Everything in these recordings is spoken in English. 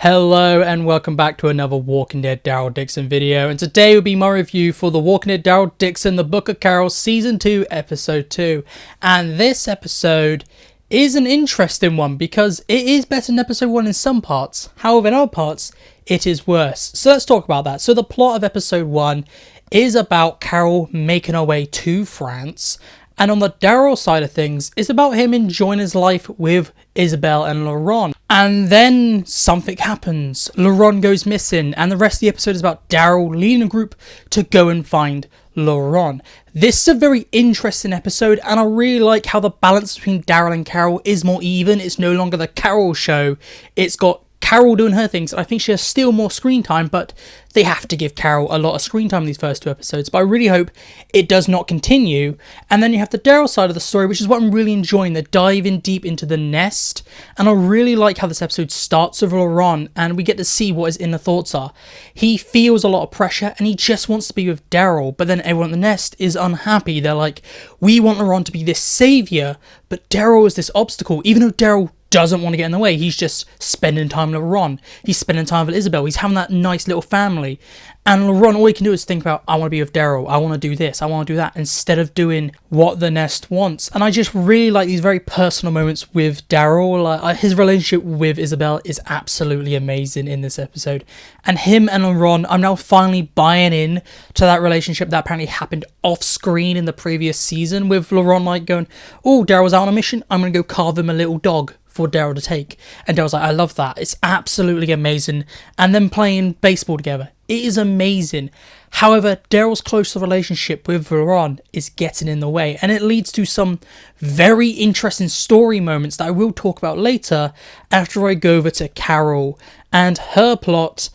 Hello and welcome back to another Walking Dead Daryl Dixon video, and today will be my review for the Walking Dead Daryl Dixon The Book of Carol Season 2 Episode 2. And this episode is an interesting one because it is better than Episode 1 in some parts, however in other parts it is worse. So let's talk about that. So the plot of Episode 1 is about Carol making her way to France, and on the Daryl side of things, it's about him enjoying his life with Isabelle and Laurent. And then something happens. Laurent goes missing, and the rest of the episode is about Daryl leading a group to go and find Laurent. This is a very interesting episode, and I really like how the balance between Daryl and Carol is more even. It's no longer the Carol show. It's got Carol doing her things. I think she has still more screen time, but they have to give Carol a lot of screen time in these first two episodes. But I really hope it does not continue. And then you have the Daryl side of the story, which is what I'm really enjoying. They're diving deep into the nest. And I really like how this episode starts with Laurent, and we get to see what his inner thoughts are. He feels a lot of pressure, and he just wants to be with Daryl. But then everyone in the nest is unhappy. They're like, we want Laurent to be this saviour, but Daryl is this obstacle. Even though Daryl doesn't want to get in the way, he's just spending time with Laurent. He's spending time with Isabelle. He's having that nice little family. And Laurent, all he can do is think about, I want to be with Daryl. I want to do this. I want to do that, instead of doing what the nest wants. And I just really like these very personal moments with Daryl. Like, his relationship with Isabelle is absolutely amazing in this episode. And him and Laurent, I'm now finally buying in to that relationship that apparently happened off screen in the previous season, with Laurent like going, oh, Daryl's out on a mission. I'm going to go carve him a little dog for Daryl to take. And Daryl's like, I love that. It's absolutely amazing. And then playing baseball together. It is amazing. However, Daryl's close relationship with Laurent is getting in the way, and it leads to some very interesting story moments that I will talk about later after I go over to Carol. And her plot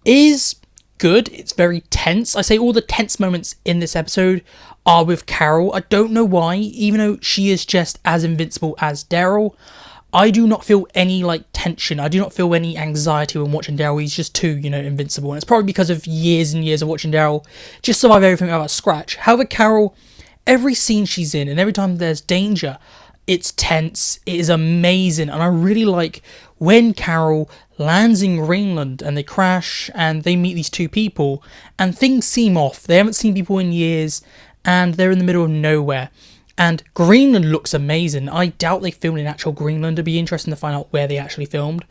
is good. It's very tense. I say all the tense moments in this episode are with Carol. I don't know why, even though she is just as invincible as Daryl. I do not feel any tension. I do not feel any anxiety when watching Daryl. He's just too, invincible. And it's probably because of years and years of watching Daryl just survive everything without a scratch. However, Carol, every scene she's in and every time there's danger, it's tense. It is amazing. And I really like when Carol lands in Greenland and they crash and they meet these two people and things seem off. They haven't seen people in years and they're in the middle of nowhere. And Greenland looks amazing. I doubt they filmed in actual Greenland. It'd be interesting to find out where they actually filmed.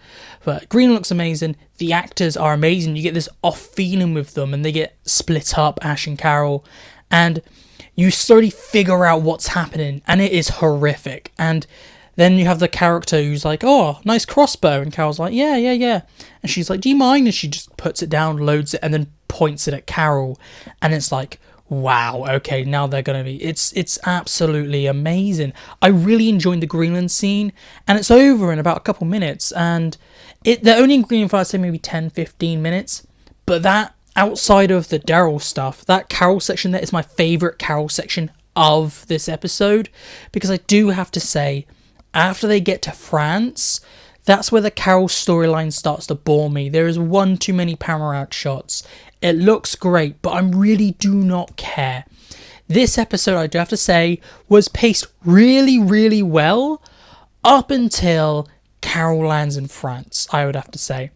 But Greenland looks amazing. The actors are amazing. You get this off feeling with them, and they get split up, Ash and Carol. And you slowly figure out what's happening, and it is horrific. And then you have the character who's like, oh, nice crossbow. And Carol's like, yeah. And she's like, do you mind? And she just puts it down, loads it, and then points it at Carol. And it's like, wow, okay, now they're gonna be, it's absolutely amazing. I really enjoyed the Greenland scene, and it's over in about a couple minutes, and they're only in Greenland for, I'd say, maybe 10-15 minutes, but that, outside of the Daryl stuff, that Carol section there is my favourite Carol section of this episode, because I do have to say, after they get to France, that's where the Carol storyline starts to bore me. There is one too many panoramic shots. It looks great, but I really do not care. This episode, I do have to say, was paced really, really well up until Carol lands in France, I would have to say.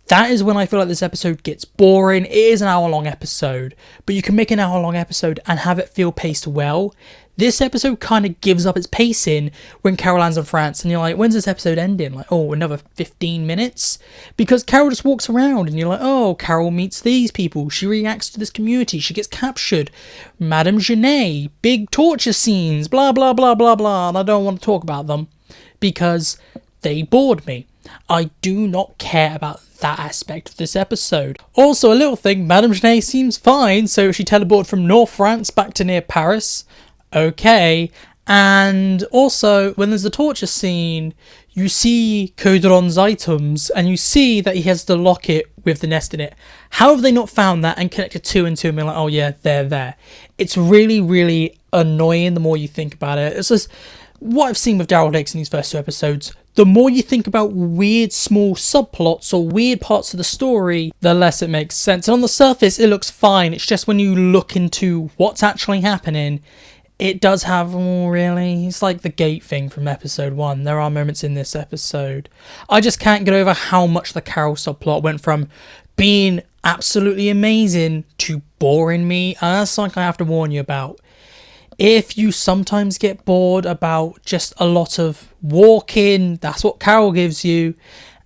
That is when I feel like this episode gets boring. It is an hour-long episode, but you can make an hour-long episode and have it feel paced well. This episode kind of gives up its pacing when Carol lands in France, and you're like, when's this episode ending? Like, oh, another 15 minutes? Because Carol just walks around, and you're like, oh, Carol meets these people. She reacts to this community. She gets captured. Madame Genet, big torture scenes, blah, blah, blah, blah, blah. And I don't want to talk about them because they bored me. I do not care about that aspect of this episode. Also, a little thing, Madame Genet seems fine, so she teleported from North France back to near Paris. Okay. And also, when there's the torture scene, you see Caudron's items, and you see that he has the locket with the nest in it. How have they not found that and connected two and two and been like, oh yeah, they're there? It's really, really annoying the more you think about it. It's just what I've seen with Daryl Dixon in these first two episodes. The more you think about weird small subplots or weird parts of the story, the less it makes sense. And on the surface, it looks fine. It's just when you look into what's actually happening, it does have, oh really, it's like the gate thing from episode 1. There are moments in this episode. I just can't get over how much the Carol subplot went from being absolutely amazing to boring me, and that's something I have to warn you about. If you sometimes get bored about just a lot of walking, that's what Carol gives you.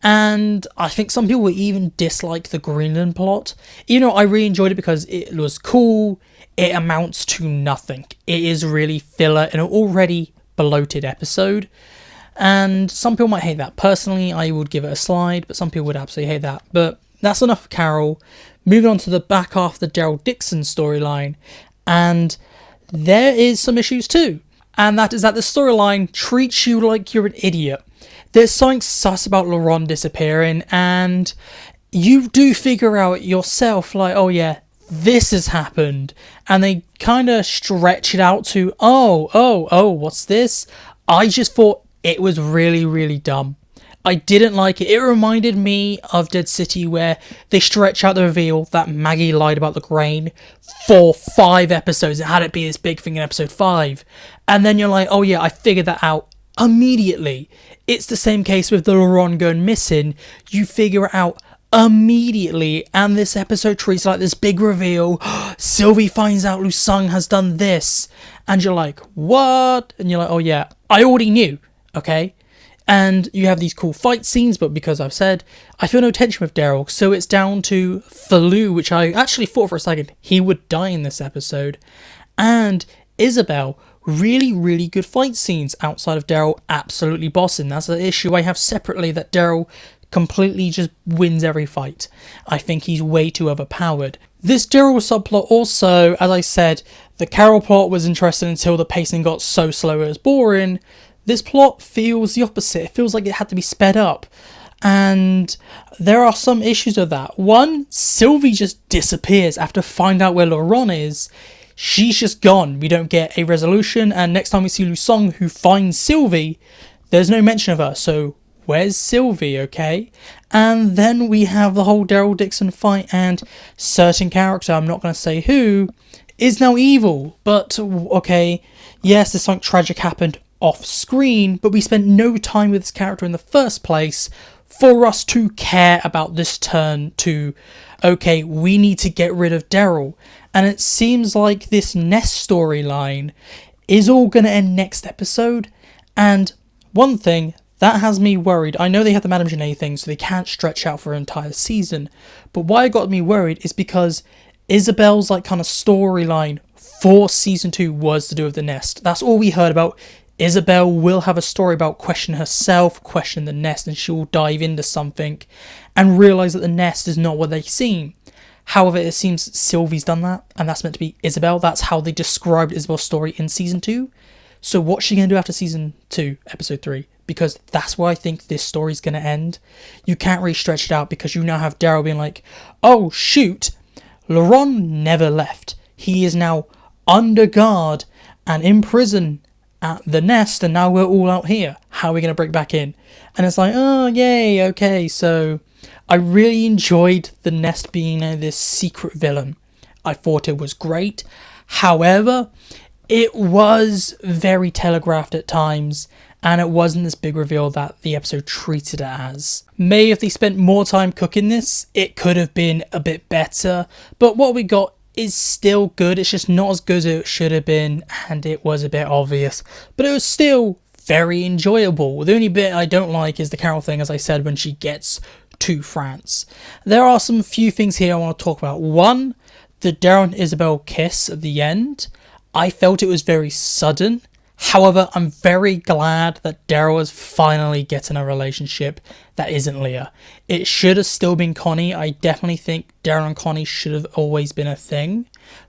And I think some people even dislike the Greenland plot. You know, I really enjoyed it because it was cool. It amounts to nothing. It is really filler in an already bloated episode. And some people might hate that. Personally, I would give it a slide, but some people would absolutely hate that. But that's enough of Carol. Moving on to the back half of the Daryl Dixon storyline. And there is some issues too. And that is that the storyline treats you like you're an idiot. There's something sus about Laurent disappearing, and you do figure out yourself, like, oh yeah, this has happened. And they kind of stretch it out to, oh, what's this? I just thought it was really, really dumb. I didn't like it. It reminded me of Dead City, where they stretch out the reveal that Maggie lied about the grain for 5 episodes. It had it be this big thing in episode 5. And then you're like, oh yeah, I figured that out immediately. It's the same case with the Laurent going missing. You figure it out immediately, and this episode treats it like this big reveal. Sylvie finds out Lu Sung has done this, and you're like, what? And you're like, oh yeah, I already knew, okay? And you have these cool fight scenes, but because I've said, I feel no tension with Daryl, so it's down to Falou, which I actually thought for a second he would die in this episode, and Isabelle. Really, really good fight scenes outside of Daryl absolutely bossing. That's an issue I have separately, that Daryl completely just wins every fight. I think he's way too overpowered. This Daryl subplot also, as I said, the Carol plot was interesting until the pacing got so slow it was boring. This plot feels the opposite. It feels like it had to be sped up. And there are some issues with that. One, Sylvie just disappears after finding out where Laurent is. She's just gone. We don't get a resolution, and next time we see Lu Sung, who finds Sylvie, there's no mention of her. So where's Sylvie, okay? And then we have the whole Daryl Dixon fight, and certain character, I'm not going to say who, is now evil. But okay, yes, there's something tragic happened off screen, but we spent no time with this character in the first place for us to care about this turn to, okay, we need to get rid of Daryl. And it seems like this Nest storyline is all going to end next episode. And one thing that has me worried, I know they have the Madame Janae thing, so they can't stretch out for an entire season. But why it got me worried is because Isabelle's like kind of storyline for season 2 was to do with the Nest. That's all we heard about. Isabelle will have a story about questioning herself, questioning the Nest, and she will dive into something and realise that the Nest is not what they seem. However, it seems Sylvie's done that, and that's meant to be Isabelle. That's how they described Isabelle's story in season 2. So what's she going to do after season 2, episode 3? Because that's where I think this story's going to end. You can't really stretch it out because you now have Daryl being like, oh shoot, Laurent never left. He is now under guard and in prison at the Nest, and now we're all out here. How are we going to break back in? And it's like, oh yay, okay, so I really enjoyed the Nest being this secret villain. I thought it was great. However, it was very telegraphed at times, and it wasn't this big reveal that the episode treated it as. Maybe if they spent more time cooking this, it could have been a bit better, but what we got is still good. It's just not as good as it should have been, and it was a bit obvious, but it was still very enjoyable. The only bit I don't like is the Carol thing, as I said, when she gets to France. There are some few things here I want to talk about. One, the Daryl and Isabelle kiss at the end. I felt it was very sudden. However, I'm very glad that Daryl is finally getting a relationship that isn't Leah. It should have still been Connie. I definitely think Daryl and Connie should have always been a thing.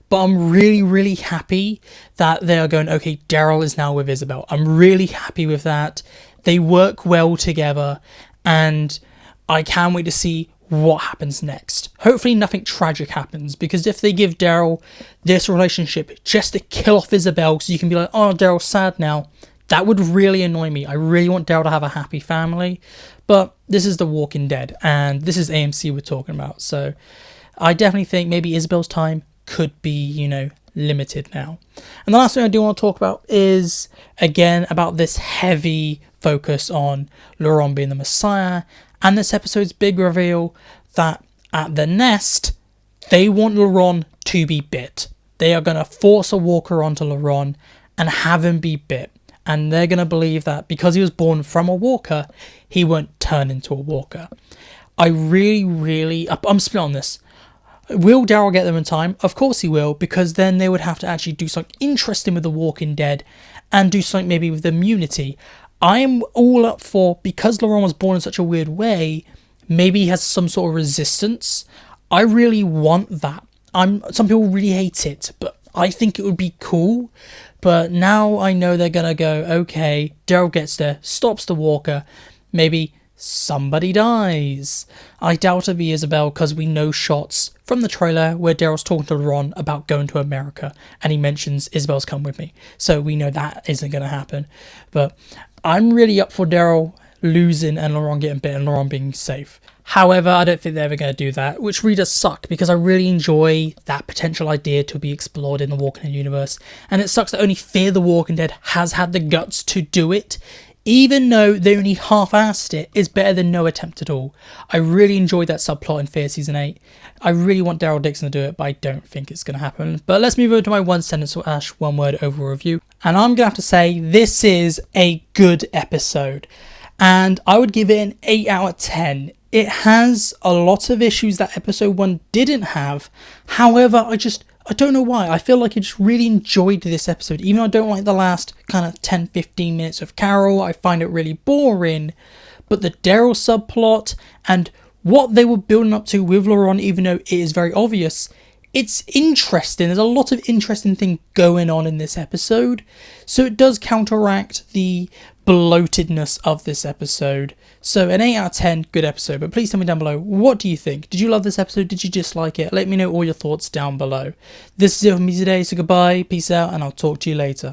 But I'm really, really happy that they are going, okay, Daryl is now with Isabelle. I'm really happy with that. They work well together, and I can't wait to see what happens next. Hopefully nothing tragic happens, because if they give Daryl this relationship just to kill off Isabelle so you can be like, oh, Daryl's sad now, that would really annoy me. I really want Daryl to have a happy family, but this is The Walking Dead, and this is AMC we're talking about, so I definitely think maybe Isabelle's time could be, limited now. And the last thing I do want to talk about is, again, about this heavy focus on Laurent being the Messiah, and this episode's big reveal that at the nest, they want Laurent to be bit. They are going to force a walker onto Laurent and have him be bit. And they're going to believe that because he was born from a walker, he won't turn into a walker. I'm split on this. Will Daryl get them in time? Of course he will, because then they would have to actually do something interesting with The Walking Dead and do something maybe with immunity. I am all up for, because Laurent was born in such a weird way, maybe he has some sort of resistance. I really want that. Some people really hate it, but I think it would be cool. But now I know they're going to go, okay, Daryl gets there, stops the walker, maybe somebody dies. I doubt it'll be Isabelle, because we know shots from the trailer where Daryl's talking to Laurent about going to America, and he mentions Isabelle's come with me. So we know that isn't going to happen. But I'm really up for Daryl losing and Laurent getting bit and Laurent being safe. However, I don't think they're ever going to do that, which really does suck, because I really enjoy that potential idea to be explored in the Walking Dead universe. And it sucks that only Fear the Walking Dead has had the guts to do it. Even though they only half-assed it, it's better than no attempt at all. I really enjoyed that subplot in Fear Season 8. I really want Daryl Dixon to do it, but I don't think it's going to happen. But let's move over to my one sentence / one word overall review. And I'm going to have to say, this is a good episode. And I would give it an 8 out of 10. It has a lot of issues that episode 1 didn't have. However, I don't know why. I feel like I just really enjoyed this episode. Even though I don't like the last kind of 10-15 minutes of Carol, I find it really boring. But the Daryl subplot and what they were building up to with Laurent, even though it is very obvious, it's interesting. There's a lot of interesting things going on in this episode. So it does counteract the bloatedness of this episode. So an 8 out of 10, good episode. But please tell me down below, what do you think? Did you love this episode? Did you dislike it? Let me know all your thoughts down below. This is it for me today, so goodbye, peace out, and I'll talk to you later.